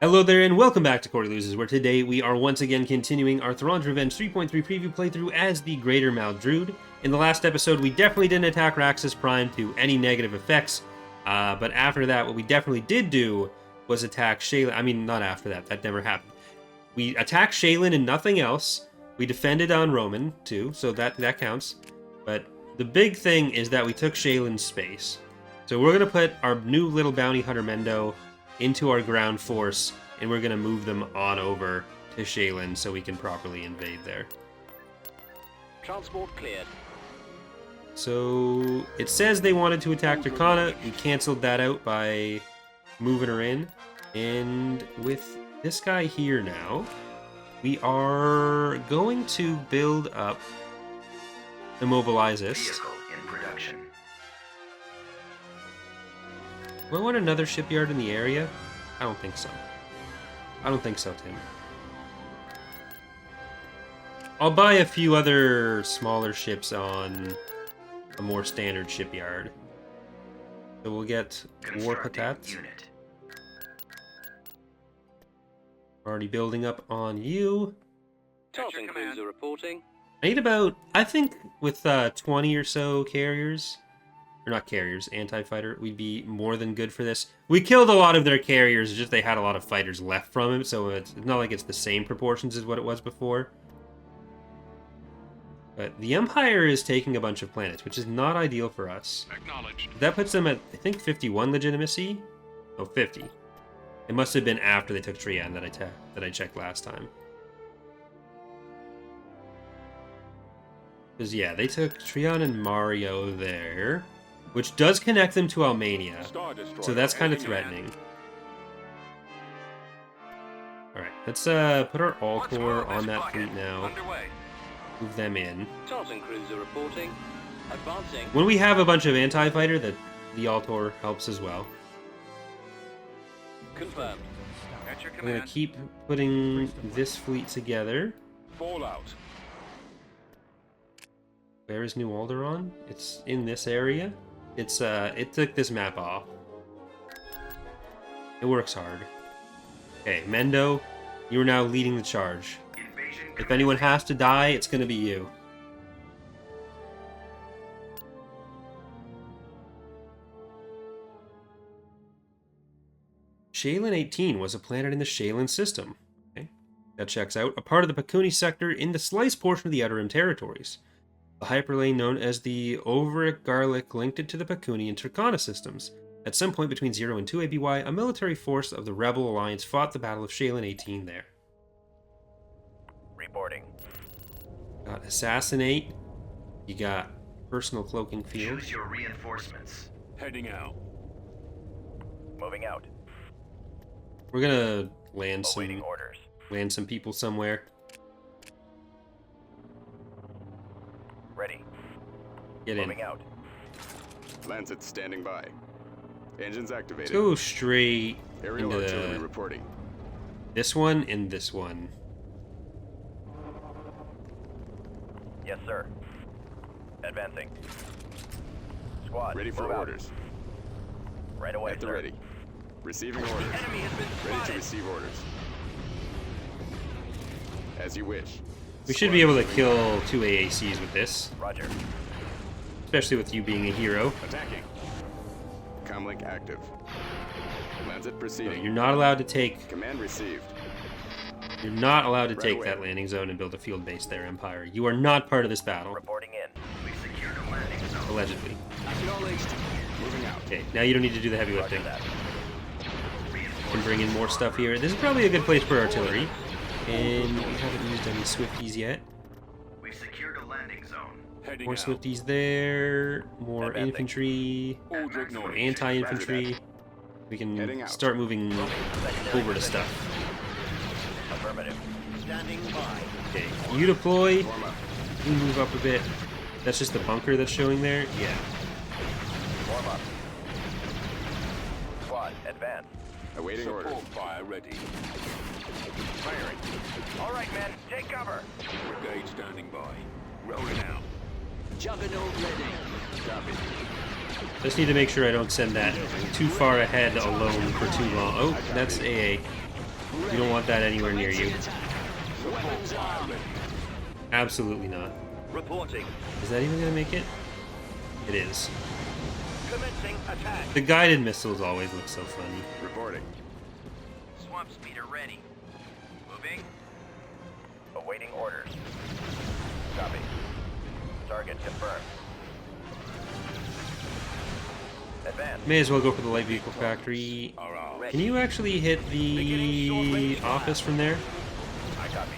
Hello there and welcome back to Corey Loses, where today we are once again continuing our Thrawn's Revenge 3.3 preview playthrough as the Greater Maldrood. In the last episode, we definitely didn't attack Raxus Prime to any negative effects, but after that, what we definitely did do was attack Shaylin. I mean, not after that, that never happened. We attacked Shaylin and nothing else. We defended on Roman, too, so that counts. But the big thing is that we took Shaylin's space. So we're going to put our new little bounty hunter Mendo into our ground force, and we're going to move them on over to Shaylin so we can properly invade there. Transport cleared. So it says they wanted to attack Turkana. We canceled that out by moving her in. And with this guy here now, we are going to build up Immobilizist. Vehicle in production. Do I want another shipyard in the area? I don't think so. I don't think so, Tim. I'll buy a few other smaller ships on a more standard shipyard. So we'll get War Patats. Already building up on you. Tartan cruiser reporting. I need about, I think with 20 or so carriers, or not carriers, anti-fighter, we'd be more than good for this. We killed a lot of their carriers, it's just they had a lot of fighters left from him, so it's not like it's the same proportions as what it was before. But the Empire is taking a bunch of planets, which is not ideal for us. Acknowledged. That puts them at, I think, 51 legitimacy? Oh, 50. It must have been after they took Trian that I checked last time. Because, yeah, they took Trian and Mario there, which does connect them to Almania, so that's kind of threatening. Alright, let's put our All-Core on that fleet now. Underway. Move them in. Tartan cruiser reporting. Advancing. When we have a bunch of anti-fighter, the All-Core helps as well. Confirmed. At your I'm going command. to keep putting this fleet together. Fallout. Where is New Alderaan? It's in this area. It's it took this map off. It works hard. Okay, Mendo, you are now leading the charge. If anyone has to die, it's gonna be you. Shaylin 18 was a planet in the Shaylin system. Okay, that checks out. A part of the Pakuni sector in the slice portion of the Outer Rim territories. The hyperlane known as the Overic Garlic linked it to the Pakuni and Turkana systems. At some point between 0 and 2 ABY, a military force of the Rebel Alliance fought the Battle of Shaylin 18 there. Reporting. Got Assassinate. You got Personal Cloaking Field. Choose your reinforcements. Heading out. Moving out. We're gonna Awaiting orders. land some people somewhere. Ready. Get in. Moving out. Lancet standing by. Engines Let's activated. go straight Aerial into artillery reporting. this one and this one. Yes, sir. Advancing. Squad. Ready for move out. orders. Right away, At the sir. ready. Receiving orders. Enemy has been Ready to spotted. receive orders. As you wish. We should be able to kill 2 AACs with this, Roger. especially with you being a hero. Attacking. Comlink active. Lancet So proceeding. you're not allowed to take. Command received. You're not allowed to Right take away. that landing zone and build a field base there, Empire. You are not part of this battle, Reporting in. We secured a landing zone. allegedly. Acknowledged. Moving out. Okay, now you don't need to do the heavy Roger lifting. that. We can bring in more stuff here. This is probably a good place for artillery. And we haven't used any Swifties yet. We've secured a landing zone. Heading More out. Swifties there. More Advancing. infantry. Order More acknowledged. anti-infantry. We Heading can out. start moving over to stuff. Affirmative. Standing by. Okay, you deploy. Form up. You move up a bit. That's just the bunker that's showing there? Yeah. Form up. Squad, advance. Awaiting orders. Support fire ready. Firing. All right, men, take cover. Brigade standing by. Rolling out. Juggernaut ready. Copy. Just need to make sure I don't send that too far ahead alone for too long. Oh, that's AA. You don't want that anywhere near you. Weapons armed. Absolutely not. Reporting. Is that even gonna make it? It is. Commencing attack. The guided missiles always look so funny. Reporting. Swamp speeder ready. Moving. Awaiting orders. Copy. Target confirmed. Advance. May as well go for the light vehicle factory. Ready. Can you actually hit the office from there? I copy.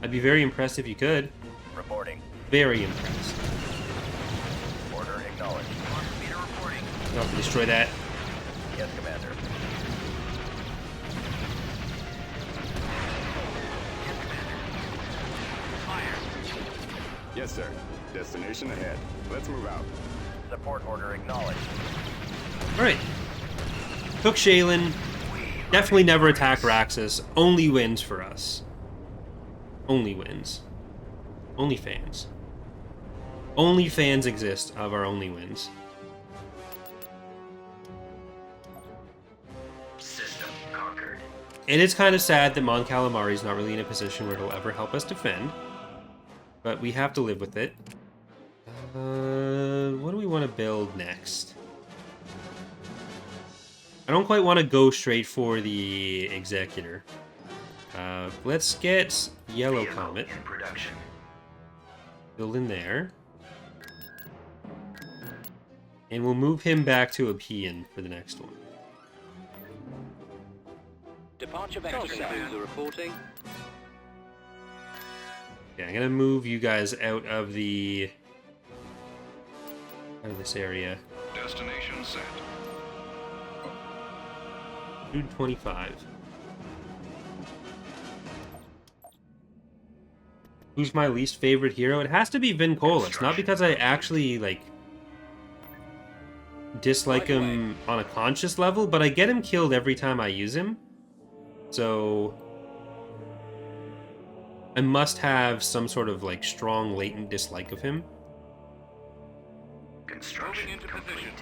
I'd be very impressed if you could. Reporting. Very impressed. Order acknowledged. Swamp speeder reporting. I'll have to destroy that. Yes, Commander. Yes, Commander. Fire. Yes, sir. Destination ahead. Let's move out. Support order acknowledged. Alright. Took Shaylin. Definitely never attack Raxus. Only wins for us. Only wins. Only fans. Only fans exist of our only wins. System conquered. It is kind of sad that Mon Calamari's not really in a position where it'll ever help us defend. But we have to live with it. What do we want to build next? I don't quite want to go straight for the Executor. Let's get Yellow Vehicle Comet. in production. Build in there. And we'll move him back to Apian for the next one. Departure vector user reporting. Yeah, I'm gonna move you guys out of this area. Destination set. 225. Who's my least favorite hero? It has to be Vincolas, not because I actually like dislike him on a conscious level, but I get him killed every time I use him. So I must have some sort of like strong latent dislike of him. Construction Moving into complete. position.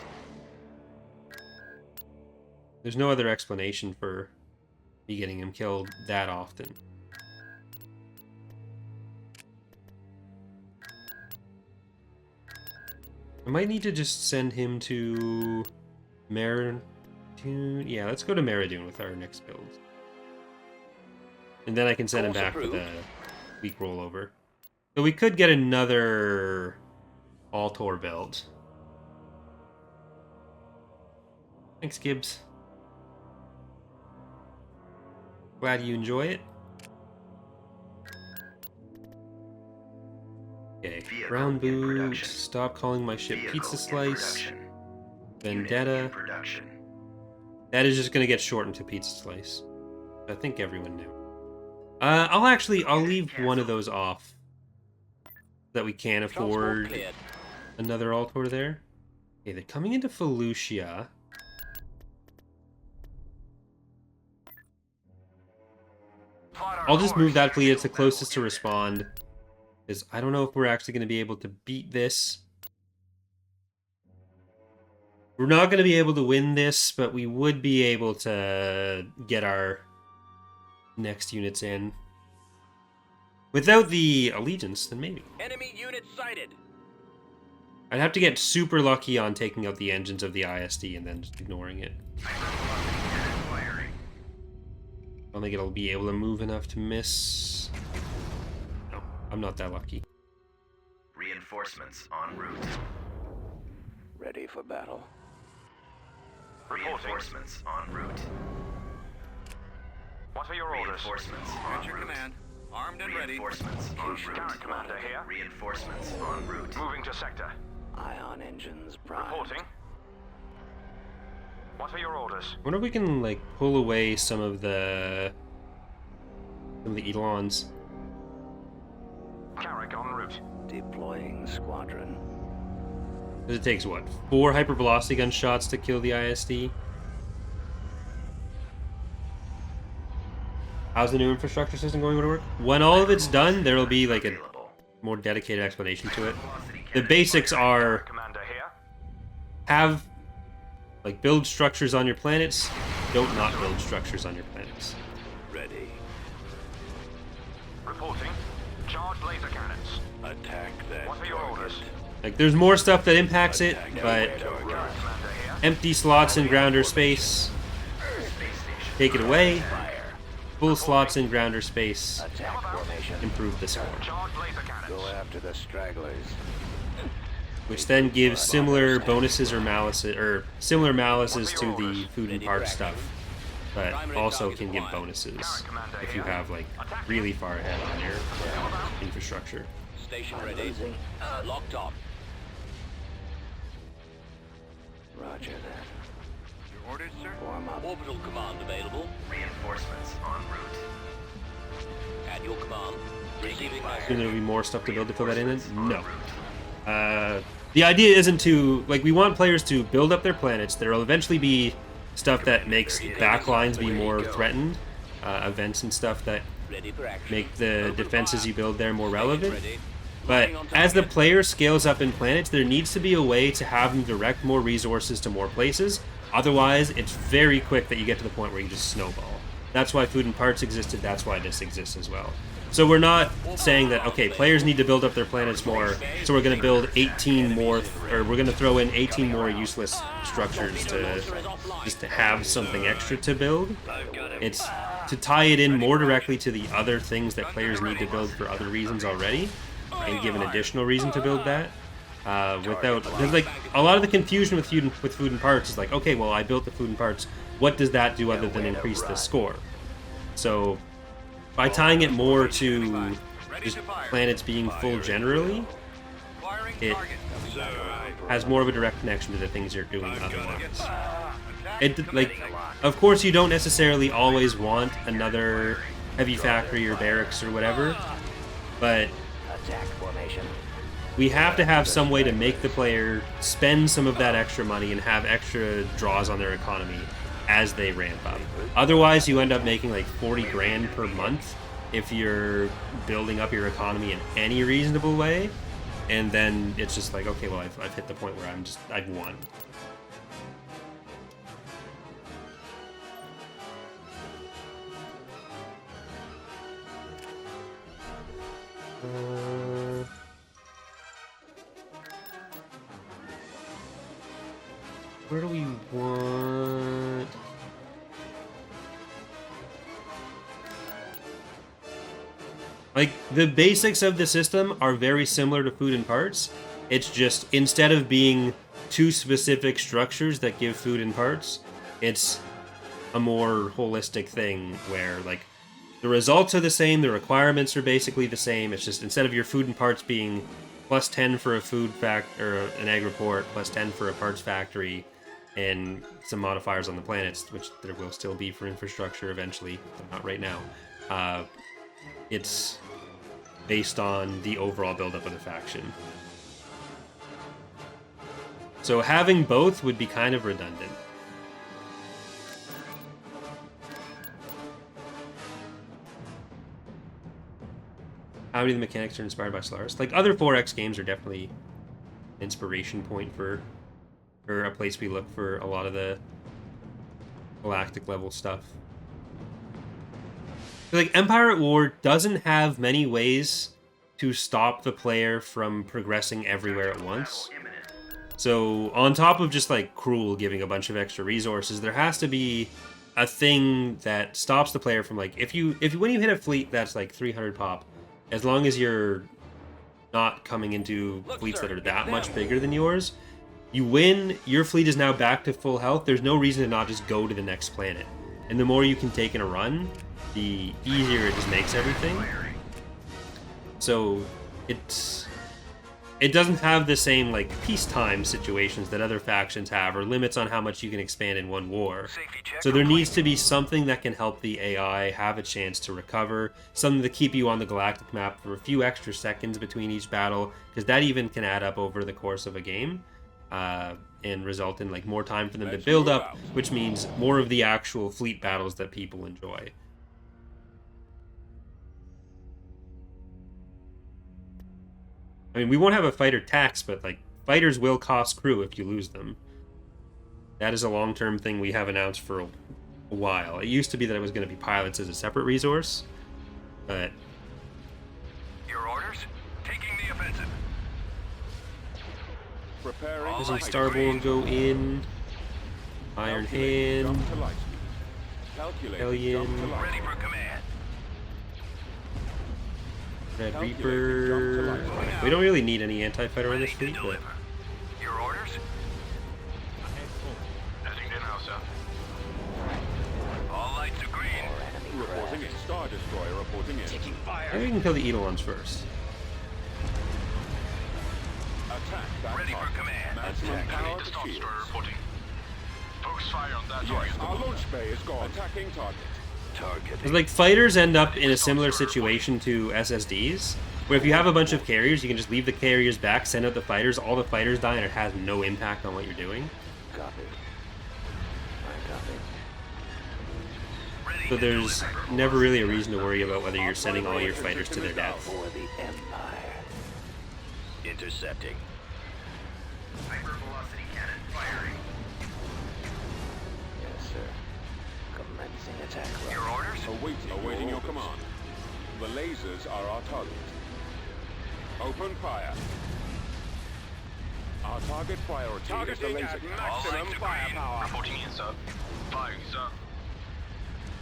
There's no other explanation for me getting him killed that often. I might need to just send him to Meridoon. Yeah, let's go to Meridoon with our next build. And then I can send him Course back for approved. the week rollover. So we could get another Altor build. Thanks, Gibbs. Glad you enjoy it. Okay, Vehicle brown in boot. production. Stop calling my ship Vehicle pizza in slice. production. Unit Vendetta. in production. That is just gonna get shortened to pizza slice. I think everyone knew. I'll leave one of those off. That we can't Transport afford cleared. another Altor there. Okay, they're coming into Felucia. I'll just move that fleet. It's the closest to respond. Because I don't know if we're actually going to be able to beat this. We're not going to be able to win this, but we would be able to get our next units in. Without the Allegiance, then maybe. Enemy unit sighted. I'd have to get super lucky on taking out the engines of the ISD and then just ignoring it. Firing. I don't think it'll be able to move enough to miss. No, I'm not that lucky. Reinforcements en route. Ready for battle. Reinforcements en route. What are your Reinforcements en route. Armed Reinforcements en route. Commander here. Reinforcements en route. Moving to sector. Ion engines prime. Reporting. What are your orders? I wonder if we can like pull away some of the Elons. Carrick en route. Deploying squadron. Because it takes what, 4 hypervelocity gun shots to kill the ISD? How's the new infrastructure system going to work? When all of it's done, there will be like a Available. more dedicated explanation to it. The basics are Commander here. have like build structures on your planets, don't not build structures on your planets. Ready. Reporting. Charged laser cannons. Attack that What are your target. orders? Like, there's more stuff that impacts it, but Current commander here. empty slots in grounder space, Space station. take it away. Fire. Full slots in grounder space, Attack formation. improve the score. Charged laser cannons. Go after the stragglers. Which then gives similar bonuses or malices, or similar malices to the food and parts stuff, but also can give bonuses if you have like really far ahead on your infrastructure. Station ready. Locked on. Roger that. Your orders, sir? Form up. Orbital command available. Reinforcements en route. At your command. Receiving Then there'll be more stuff to build to fill that in. No. The idea isn't to, like, we want players to build up their planets. There will eventually be stuff that makes backlines be more threatened, events and stuff that Ready for action. make the defenses you build there more relevant. But as the player scales up in planets, there needs to be a way to have them direct more resources to more places. Otherwise, it's very quick that you get to the point where you just snowball. That's why food and parts existed, that's why this exists as well. So we're not saying that, okay, players need to build up their planets more, so we're going to build 18 more, or we're going to throw in 18 more useless structures to just to have something extra to build. It's to tie it in more directly to the other things that players need to build for other reasons already, and give an additional reason to build that. Without, because like a lot of the confusion with food and parts is like, okay, well, I built the food and parts. What does that do other than increase the score? So by tying it more to just planets being full generally, it has more of a direct connection to the things you're doing otherwise. It, like, of course, you don't necessarily always want another heavy factory or barracks or whatever, but Attack formation. we have to have some way to make the player spend some of that extra money and have extra draws on their economy as they ramp up. Otherwise, you end up making like 40 grand per month if you're building up your economy in any reasonable way, and then it's just like, okay, well, I've hit the point where I've won. Where do we want? Like, the basics of the system are very similar to food and parts. It's just, instead of being two specific structures that give food and parts, it's a more holistic thing where, like, the results are the same, the requirements are basically the same. It's just, instead of your food and parts being plus 10 for a food or an egg report, plus 10 for a parts factory, and some modifiers on the planets, which there will still be for infrastructure eventually, but not right now. It's based on the overall buildup of the faction. So having both would be kind of redundant. How many of the mechanics are inspired by Solaris? Like, other 4X games are definitely an inspiration point for a place we look for a lot of the galactic level stuff. Like, Empire at War doesn't have many ways to stop the player from progressing everywhere at once. So, on top of just, like, Cruel giving a bunch of extra resources, there has to be a thing that stops the player from, like, when you hit a fleet that's, like, 300 pop, as long as you're not coming into fleets that are that much bigger than yours, you win, your fleet is now back to full health, there's no reason to not just go to the next planet. And the more you can take in a run, the easier it just makes everything. So it doesn't have the same, like, peacetime situations that other factions have, or limits on how much you can expand in one war. So there needs to be something that can help the AI have a chance to recover, something to keep you on the galactic map for a few extra seconds between each battle, because that even can add up over the course of a game, and result in, like, more time for them to build up, which means more of the actual fleet battles that people enjoy. I mean, we won't have a fighter tax, but, like, fighters will cost crew if you lose them. That is a long-term thing we have announced for a a while. It used to be that it was going to be pilots as a separate resource, but Your orders? Taking the offensive. Preparing. doesn't Starborn go in? Iron Calculating Hand, jump to light speed. Calculating Hellion. jump to light Ready speed. for command. Red Calculating Reaper. jump to light. We don't really need any anti-fighter on Ready this to fleet, but deliver. Your orders? Heading in now, sir. All lights are green. Reporting in. Star Destroyer reporting in. Taking fire. maybe we can kill the Eidolons first. Attack that Ready for target. command. Maximum power to Star shields. Destroyer reporting. Focus fire on that Yes, our launch bay is gone. Attacking target. Target. It's like fighters end up in a similar situation to SSDs, where if you have a bunch of carriers, you can just leave the carriers back, send out the fighters, all the fighters die, and it has no impact on what you're doing. Copy. I copy. Ready So to there's deliver. never really a reason to worry about whether you're sending all your fighters to their death. For the Empire. Intercepting. Hypervelocity cannon firing. Yes, sir. Commencing attack Your run. orders? Awaiting your command. The lasers are our target. Open fire. Our target priority is the laser cannon. Reporting in, sir. Firing, sir.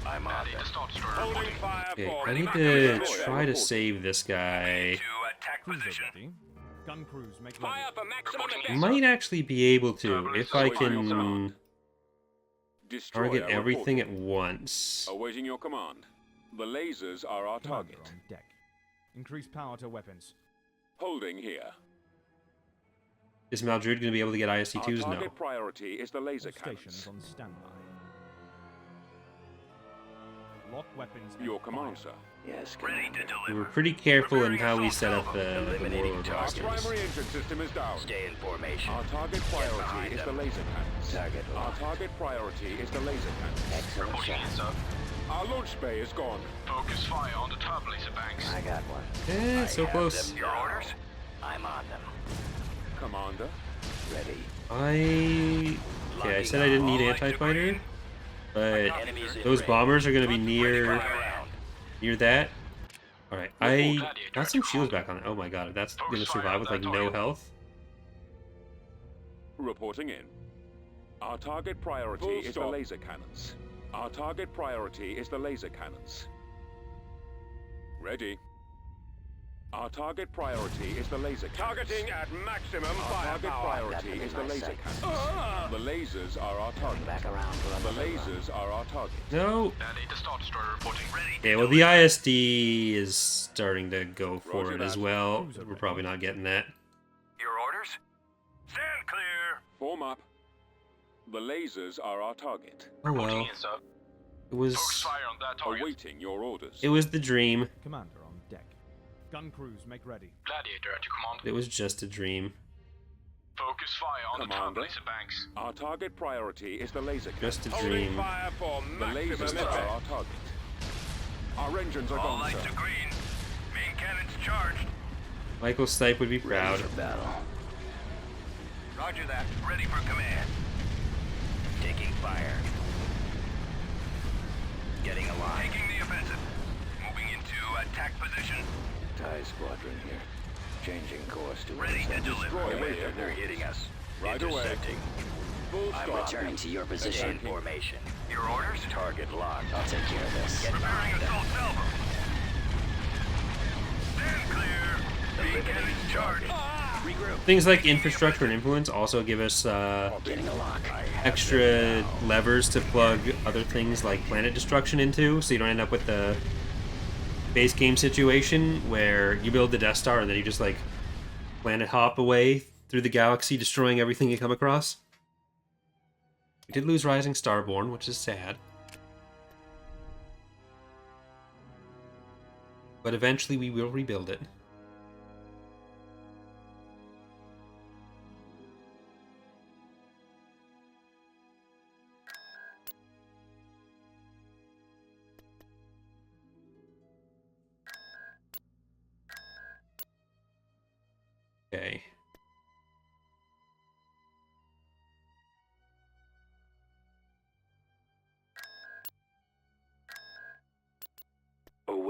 I'm on to start destroyer reporting. Okay, I need to try to save this guy. To attack position. Gun crews make Fire for maximum I might actually be able to if I can Destroyer target everything reporting. at once. Awaiting your command. The lasers are our target. on deck. Increase power to weapons. Holding here. Is Maldrood going to be able to get Our IST-2s? No. target priority is the laser All stations cannons. on standby. Lock weapons. and Your command, fire. sir. Yes, Ready to Commander. We deliver. were pretty careful in how we set up the Eliminating Warlord target. Our rosters. primary engine system is down. Stay in formation. Our target priority is the laser cannons. Target Our locked. target priority is the laser cannons. Excellent Reporting in, shot. sir. Our launch bay is gone. Focus fire on the turbulator banks. I got one. So I have close. them Your down. orders? I'm on them. Commander. Ready. Okay, I said I didn't need anti-fighter, but Enemies in those range. bombers are going to be near Around. that. All right, I got some shields back on it. Oh my god, if that's going to survive with like no health. Reporting in. Our target priority is the laser cannons. Our target priority is the laser cannons. Ready. Our target priority is the laser cannons. Targeting at maximum target priority Got them is in the my laser sights. cannons. The lasers are our target. Back around for The another run. lasers are our target. No. Ready to start destroyer reporting. Ready to Yeah, well, the ISD is starting to go for Roger it as that. well. We're probably not getting that. Your orders? Stand clear. Form up. The lasers are our target. Oh well, in, sir. it was fire on that Awaiting your orders. it was the dream. Commander on deck. Gun crews make ready. Gladiator at your command. It was just a dream. Focus fire on Commander. the turbulator banks. Our target priority is the laser cannons. Just a dream. Fire for the lasers are our target. Our engines are All gone, lights sir. are green. Main cannons charged. Michael Stipe would be proud. Ready for battle. Roger that. Ready for command. Taking fire. Getting alive. Taking the offensive. Moving into attack position. TIE squadron here. Changing course to Ready to deliver. Destroy They're hitting us. Right away. Intercepting. Full I'm stop. returning to your position. In formation. Your orders? Target locked. I'll take care of this. Get Preparing behind them. assault salvo. Stand clear. Main cannons charged. Regroup. Things like infrastructure and influence also give us Getting a lock. extra levers to plug other things like planet destruction into, so you don't end up with the base game situation where you build the Death Star and then you just like planet hop away through the galaxy, destroying everything you come across. We did lose Rising Starborn, which is sad. But eventually we will rebuild it. Okay.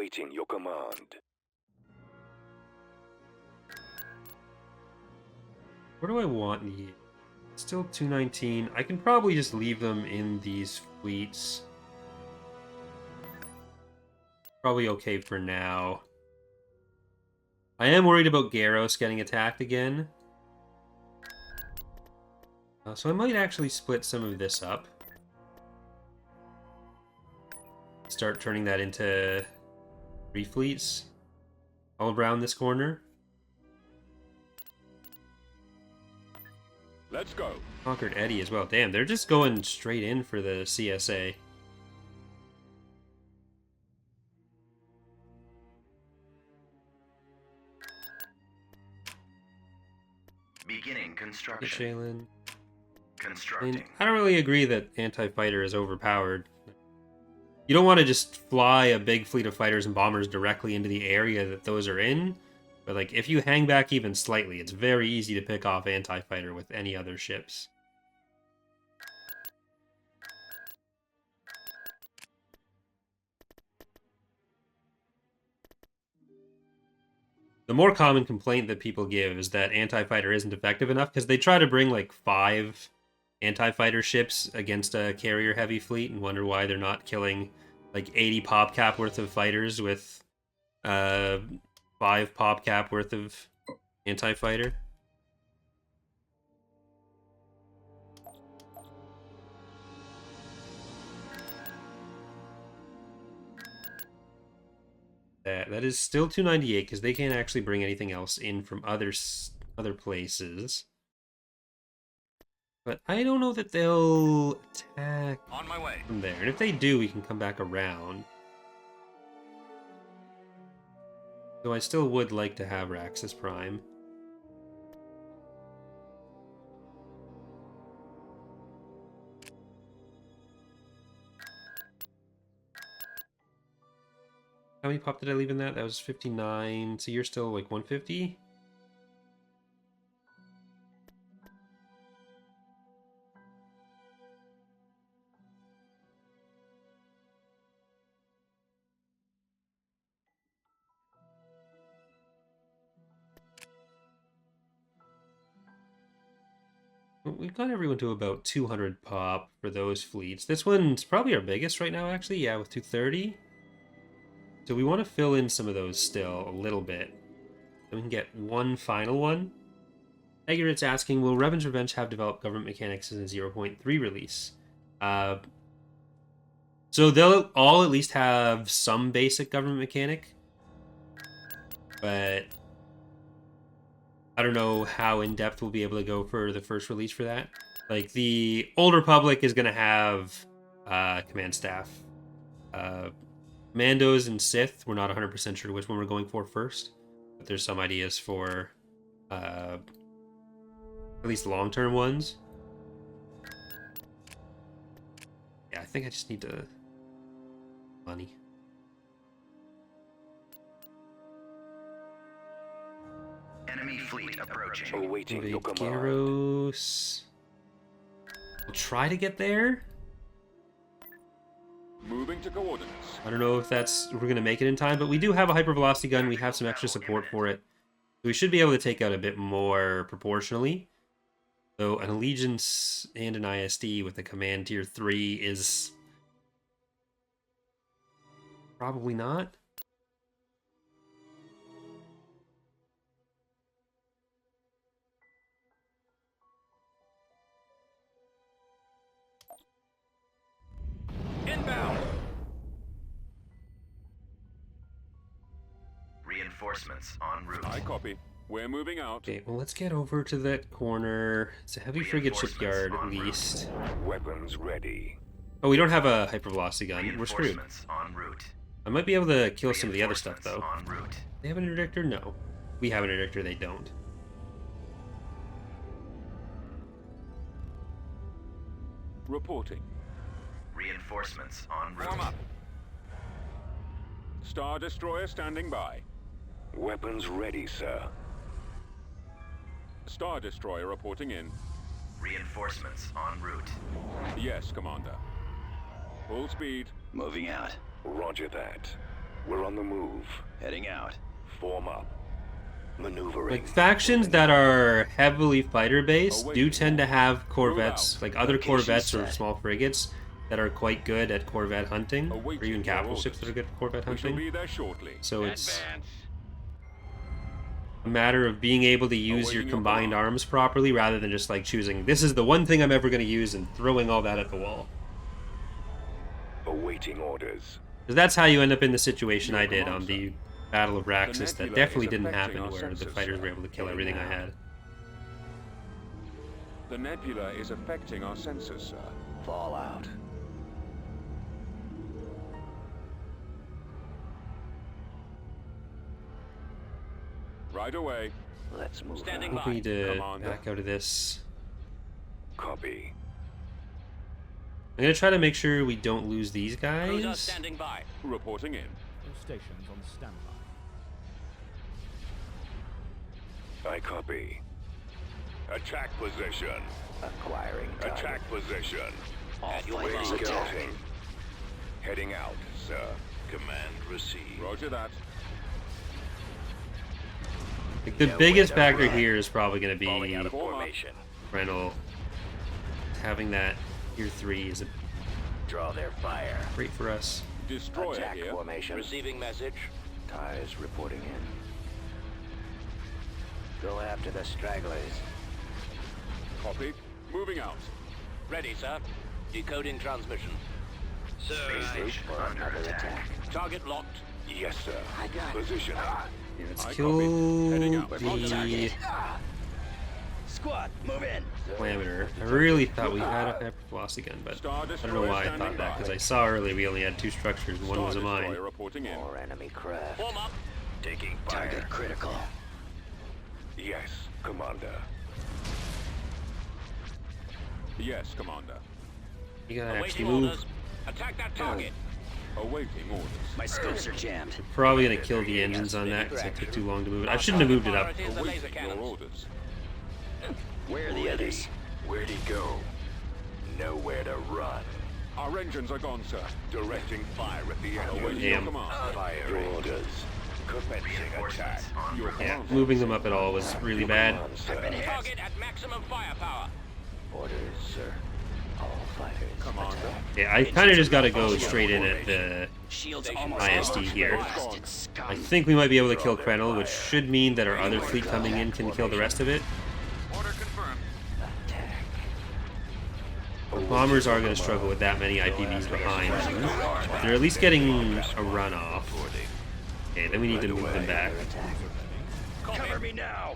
Awaiting your command. Where do I want the... Still 219. I can probably just leave them in these fleets. Probably okay for now. I am worried about Garros getting attacked again. So I might actually split some of this up. Start turning that into 3 fleets. All around this corner. Let's go. Conquered Eddie as well. Damn, they're just going straight in for the CSA. Beginning construction. Shaylin. Constructing. I don't really agree that anti-fighter is overpowered. You don't want to just fly a big fleet of fighters and bombers directly into the area that those are in. But like, if you hang back even slightly, it's very easy to pick off anti-fighter with any other ships. The more common complaint that people give is that anti-fighter isn't effective enough because they try to bring like 5 anti-fighter ships against a carrier-heavy fleet and wonder why they're not killing like 80 pop cap worth of fighters with 5 pop cap worth of anti-fighter. That is still 298 because they can't actually bring anything else in from other places. But I don't know that they'll attack On my way. from there. And if they do, we can come back around. Though I still would like to have Raxus Prime. How many pop did I leave in that? That was 59. So you're still like 150? We've got everyone to about 200 pop for those fleets. This one's probably our biggest right now, actually. Yeah, with 230. So we want to fill in some of those still a little bit. Then we can get one final one. Eggerit's asking, will Revan's Revenge have developed government mechanics in a 0.3 release? So they'll all at least have some basic government mechanic. But I don't know how in-depth we'll be able to go for the first release for that. Like, the Old Republic is going to have command staff. Mandos and Sith, we're not 100% sure which one we're going for first. But there's some ideas for at least long-term ones. Yeah, I think I just need to... money. Enemy fleet approaching. Awaiting your command. Garros. We'll try to get there. Moving to coordinates. I don't know if we're going to make it in time, but we do have a hypervelocity gun. We have some extra support for it. So we should be able to take out a bit more proportionally. So an Allegiance and an ISD with a command tier 3 is probably not. Inbound. Reinforcements en route. I copy. We're moving out. Okay, well, let's get over to that corner. It's a heavy frigate shipyard, at least. Weapons ready. Oh, we don't have a hypervelocity gun. We're screwed. Reinforcements en route. I might be able to kill some of the other stuff, though. Reinforcements en route. They have an interdictor? No. We have an interdictor, they don't. Reporting. Reinforcements en route. Warm up. Star Destroyer standing by. Weapons ready, sir. Star Destroyer reporting in. Reinforcements en route. Yes, Commander. Full speed. Moving out. Roger that. We're on the move. Heading out. Form up. Maneuvering. Like, factions that are heavily fighter-based do tend to have corvettes, like other corvettes or small frigates, that are quite good at corvette hunting, or even capital ships that are good at corvette We shall hunting. be there shortly. So it's a matter of being able to use your combined arms properly, rather than just like choosing, this is the one thing I'm ever going to use, and throwing all that at the wall. Awaiting orders. Because that's how you end up in the situation I did on the Battle of Raxus. That definitely didn't happen, where the fighters were able to kill everything I had. The nebula is affecting our sensors, sir. Fallout. Right away. Let's move Standing out. I think we need to Commander. back out of this. Copy. I'm gonna try to make sure we don't lose these Cruiser guys. standing by. Reporting in. All stations on standby. I copy. Attack position. Acquiring target. Attack position. All fighters attacking. Heading out, sir. Command received. Roger that. Like, the biggest factor here is probably gonna be Falling out of formation. Rental. Having that Tier 3 is Draw their fire. great for us. Destroyer Attack here. formation. Receiving message. TIEs reporting in. Go after the stragglers. Copy. Moving out. Ready, sir. Decoding transmission. Space for another attack. Target locked. Yes, sir. I got it. Position. Yeah, let's I kill copy. Heading out. the Squad, move in. Flammeter. I really thought we had a Hypervelocity gun, but Star I don't know Destroyer why I standing thought that, by. because I saw earlier we only had 2 structures and one Star was a Destroyer mine. reporting in. More enemy craft. Form up. Taking fire. Target critical. Yes, Commander. Yes, Commander. You gotta actually Awaiting move. orders. Attack that target. Awaiting orders. My scopes are jammed. Probably gonna kill the engines on that because it took too long to move it. I shouldn't have moved it up. Priority is the laser Awaiting your cannons. orders. Where are the others? Where'd he go? Nowhere to run. Our engines are gone, sir. Directing fire at the enemy. Awaiting your Damn. command. Fire orders. Commencing attack. Your Yeah, command. moving them up at all was really bad. Target at maximum firepower. Orders, sir. All fighters. Commander. Yeah, I kind of just gotta go straight in at the Shields ISD here. I think we might be able to kill Krenel, which should mean that our other fleet coming in can kill the rest of it. Order confirmed. Bombers are going to struggle with that many IPVs behind. They're at least getting a run off. Okay, then we need to move them back. Cover me now.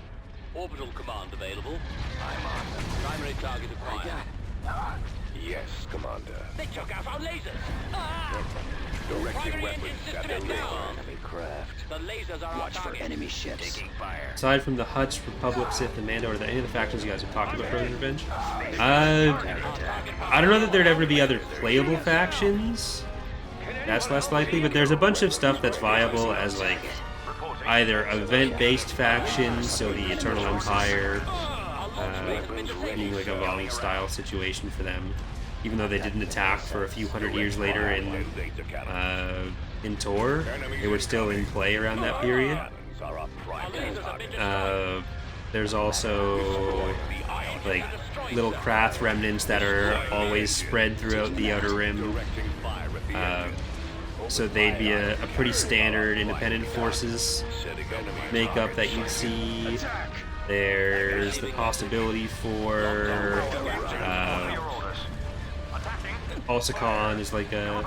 Orbital command available. I'm on. Primary target acquired. Yes, Commander. They took out our lasers. Ah! Directing Primary weapons engine at system the is rear. down. Enemy craft. The lasers are our target. Enemy ships. Taking fire. Aside from the Huts, Republic, Sith, and Mando, are there any of the factions you guys have talked about Frozen Revenge? I don't know that there'd ever be other playable factions. That's less likely, but there's a bunch of stuff that's viable as, like, either event-based factions, so the Eternal Empire, being like a Volny-style situation for them, even though they didn't attack for a few hundred years later in Tor, they were still in play around that period. There's also like little Krath remnants that are always spread throughout the Outer Rim. So they'd be a pretty standard independent forces makeup that you'd see. There's the possibility for Alsacon is like a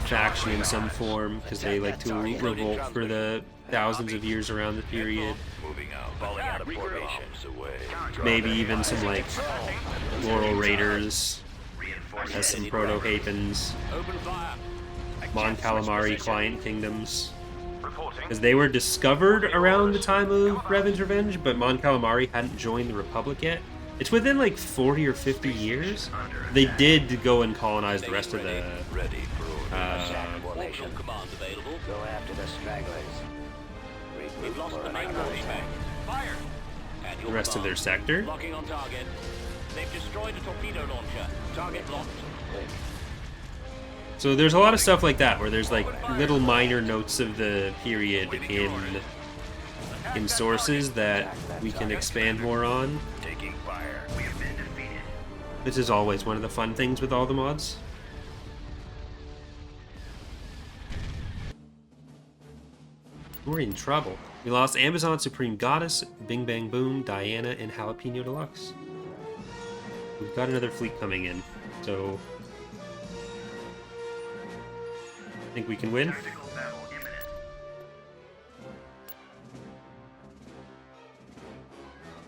faction in some form because they like to revolt for the thousands of years around the period. Falling out of formation. Maybe even some like Laurel Raiders as some proto-Hapens. Open fire. Mon Calamari client kingdoms. Because they were discovered around the time of Revan's Revenge, but Mon Calamari hadn't joined the Republic yet. It's within like 40 or 50 years. They did go and colonize the rest of the Orbital command available. Go after the stragglers. We've lost the main body bank. Fire. And your rest of their command. sector. Locking on target. They've destroyed a torpedo launcher. Target locked. So there's a lot of stuff like that, where there's like little minor notes of the period in sources that we can expand more on. Taking fire. We have been defeated. This is always one of the fun things with all the mods. We're in trouble. We lost Amazon Supreme Goddess, Bing Bang Boom, Diana, and Jalapeno Deluxe. We've got another fleet coming in, so I think we can win. Tactical battle imminent.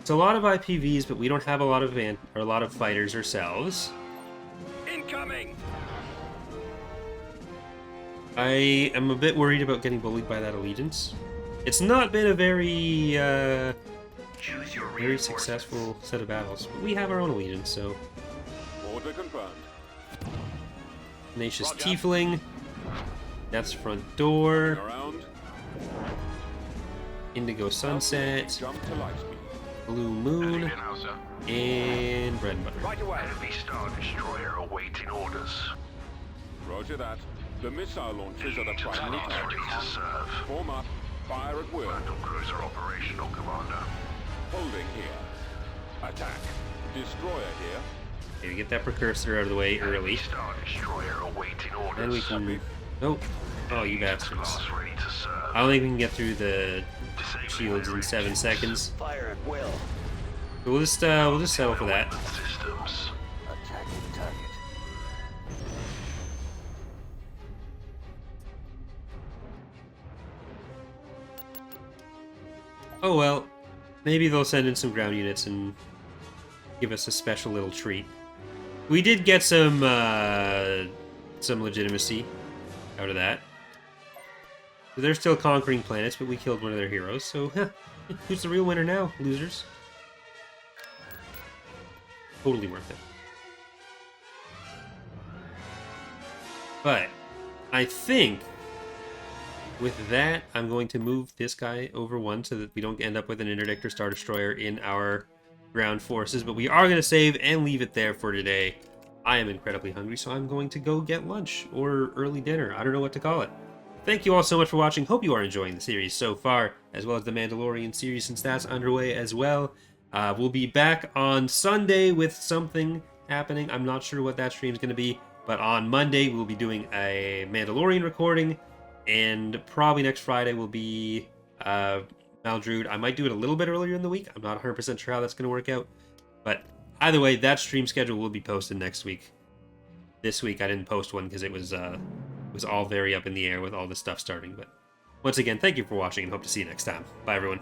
It's a lot of IPVs, but we don't have a lot of fighters ourselves. Incoming. I am a bit worried about getting bullied by that allegiance. It's not been a very Choose your very successful set of battles, but we have our own allegiance, so Order confirmed. Tenacious Tiefling. That's front door. Around. Indigo Sunset. Jump to light speed. Blue Moon. In now, sir. And Bread and Butter. Right away. Enemy Star Destroyer awaiting orders. Roger that. The missile launchers are the primary Ready targets. to serve. Form up. Fire at will. Phantom Cruiser operational, Commander. Holding here. Attack. Destroyer here. Okay, we get that precursor out of the way early. Star Destroyer awaiting orders. Then we can... Nope. Oh, you bastards. Class ready to serve. I don't think we can get through the shields in 7 seconds. Fire at will. But we'll just settle for that. Systems. Attacking target. Oh well. Maybe they'll send in some ground units and give us a special little treat. We did get some legitimacy out of that. So they're still conquering planets, but we killed one of their heroes, so who's the real winner now, losers? Totally worth it. But I think with that, I'm going to move this guy over one so that we don't end up with an Interdictor Star Destroyer in our ground forces, but we are going to save and leave it there for today. I am incredibly hungry, so I'm going to go get lunch or early dinner. I don't know what to call it. Thank you all so much for watching. Hope you are enjoying the series so far, as well as the Mandalorian series, since that's underway as well. We'll be back on Sunday with something happening. I'm not sure what that stream is going to be, but on Monday we'll be doing a Mandalorian recording, and probably next Friday will be Maldrood. I might do it a little bit earlier in the week. I'm not 100% sure how that's going to work out, but either way, that stream schedule will be posted next week. This week I didn't post one because it was all very up in the air with all this stuff starting. But once again, thank you for watching and hope to see you next time. Bye, everyone.